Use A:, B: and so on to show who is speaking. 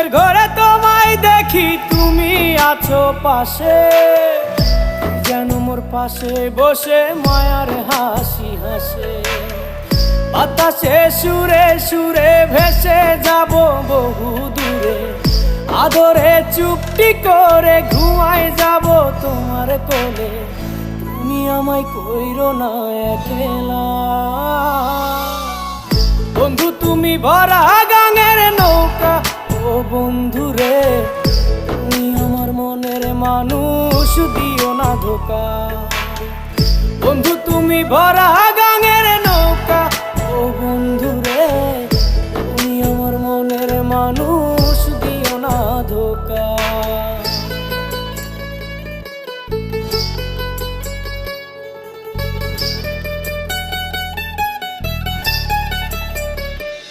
A: ঘুমের ঘরে তোমায় দেখি, তুমি আছো পাশে, যেন মোর পাশে বসে মায়ার হাসি হাসে। বাতাসে সুরে সুরে ভেসে যাব বহু দূরে, আদরে চুপটি করে ঘুমায় যাব তোমার কোলে। তুমি আমায় কইরো না একলা বন্ধু, তুমি ভরা গাঙের নৌকা। ও বন্ধু রে, তুমি আমার মনের মানুষ, দিও না ধোকা। বন্ধু তুমি ভরা